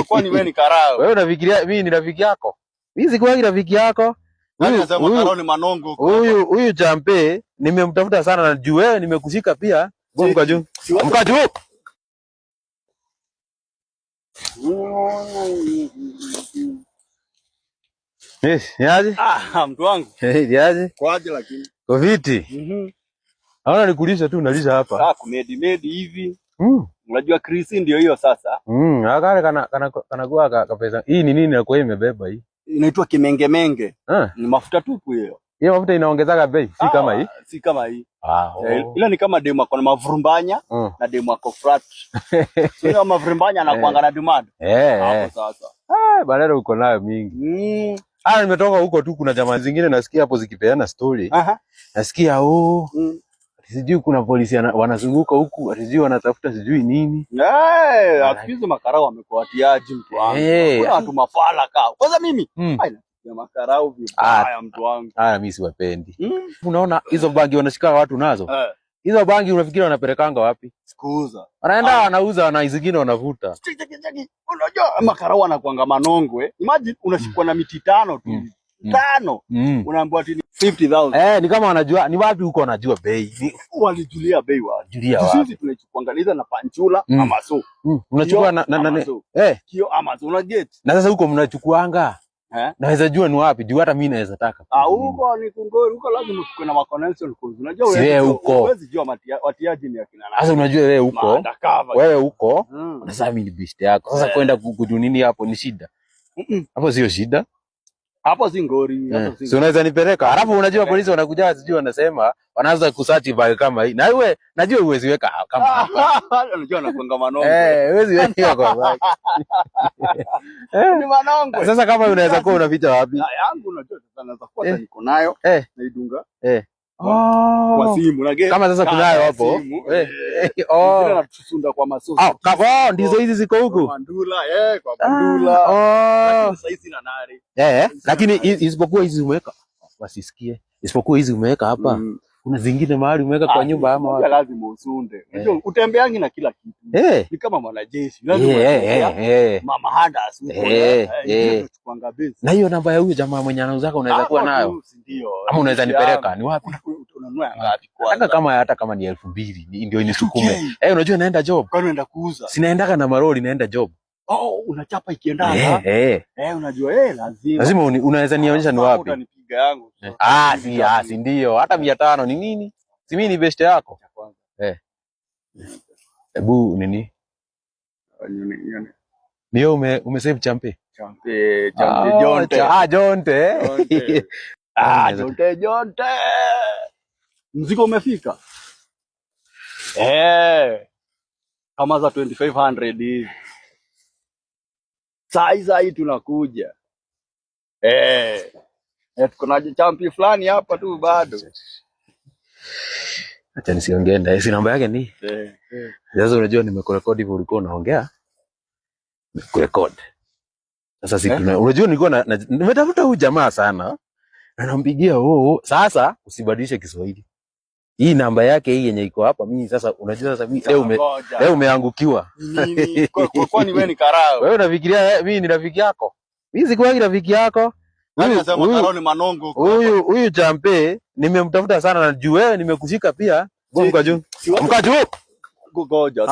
Kwani wewe ni karao? Wewe unafikiria mimi ni rafiki yako? Mimi sikuwa rafiki yako. Nani anasema karao ni manongo? Huyu Champe nimemtafuta sana na juu wewe nimekushika pia. Mka juu. Mka juu. Niaje? Mtu wangu. Niaje? Kwaje lakini? Kwa viti. Haona nikulisha tu nalisha hapa. Kumedi hivi. Unajua Chris ndio hiyo sasa. Akale kana kwa pesa. Hii ni nini na kwa imebeba hii? Inaitwa kimengemenge. Ni mafuta tupu hiyo. Hiyo mafuta inaongezeka bei, si kama hii. Si kama hii. Ila ni kama demo kwa mavurumbanya na demo kwa flat. Sio mavurumbanya anakuanga na demand. Hapo sasa. Badala uko nayo mingi. Nimetoka huko tu kuna jamaa zingine nasikia hapo zikipeana story. Nasikia sijui kuna polisi wanazunguka huku, sijui wanatafuta sijui nini. Akizo makarao wamekuwa watiaji mtu wangu. Kuna watu mafala kao. Kwanza mimi, ya makarao vibaya mtu wangu. Mimi siwapendi. Unaona hizo bangi wanashika watu nazo? Hizo bangi unafikiri wanapelekanga wapi? Sikuuza. Wanaenda wanauza na zingine wanavuta. Unajua makarao wanakuanga manongwe. Imagine unashikwa na miti 5 tu. 5. Unaambiwa ati 50,000. Ni kama wanajua ni wapi huko wanajua bei. Walijulia bei sisi tunachukuangaliza na panchula ama so. Unachukua na kio ama so una get. Na sasa huko mnachukuanga. Naweza jua ni wapi? Juu hata mimi naweza taka. Huko ni Kungori, huko lazima tukue na connection calls. Unajua wewe huwezi jua watiaji ni akina nani. Sasa unajua wewe huko. Na sasa mimi ni beast yako. Sasa kwenda kujunini hapo ni shida. Hapo sio shida. Hapo si ngori, si unaweza nipeleka. Alafu unajua polisi wanakuja sijui wanasema wanaanza kusearch bag kama hii. Na wewe najua uwezi weka kama hapa. Unajua nakonga manongo. Uwezi weka kwa bag. Ni manongo. Sasa kama unaweza kuwa unaficha wapi? Yangu unajua sasa naweza kuwa niko nayo. Naidunga. Kwa simu na kama sasa kunayo hapo. Ndio tunasunda kwa masosi. Ndizo hizi ziko huku. Mandula, kwa mandula. Sasa hizi na nari. Lakini isipokuwa hizi umeweka wasisikie. Isipokuwa hizi umeweka hapa. Kuna zingine mahali umeweka kwa nyumba ama wapi? Lazima usunde. Unajua utembeangi na kila kitu. Ni kama mwanajeshi. Lazima mama handa asuko. Tuchukanga base. Na hiyo namba ya huyo jamaa mwenye anauzaka unaweza kuwa nayo. Ndio. Ama unaweza nipeleka ni wapi? Unanunua ngapi kwanza? Hata kama ni 2,000 ndio inisukume. Unajua naenda job. Kwani unaenda kuuza? Sinaendaka na maroli naenda job. Unachapa ikienda. Unajua lazima unaweza nionyesha ni wapi. Utanipiga yangu. Si ndio. Hata 500 ni nini? Si mimi ni best yako. Ebu nini? Nio umesave Champe. Champe Jonte. Jonte. Jonte. Mzigo umefika. Kama za 2500 hivi. Saiza hii tunakuja. Tuko na champi fulani hapa tu bado. Acha nisiongee naye. Si namba yake ni? Sasa unajua nimekurekodi hivyo ulikuwa unaongea. Nimekurekodi. Sasa unajua nilikuwa nimetafuta huyu jamaa sana. Na nampigia sasa usibadilishe Kiswahili. Hii namba yake hii yenye iko hapa mimi sasa unajua sasa mimi leo umeangukiwa. Kwani wewe ni karao? Wewe unafikiria mimi ni rafiki yako? Mimi sikuwa rafiki yako. Nani anasema karao ni manongo? Huyu Champe nimemtafuta sana na juu wewe nimekushika pia. Mka juu. Mka juu. Gogoja.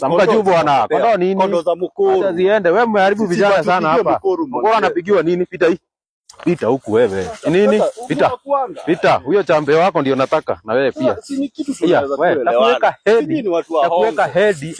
Mka juu bwana. Kondo nini? Kondo za mkuru. Acha ziende. Wewe umeharibu vijana sana hapa. Mkuru anapigiwa nini? Pita hii. Pita huku wewe. Nini? Pita. Huyo Champe wako ndio nataka na wewe pia. Si ni kitu tunaweza kuelewana. Nakuweka hedi.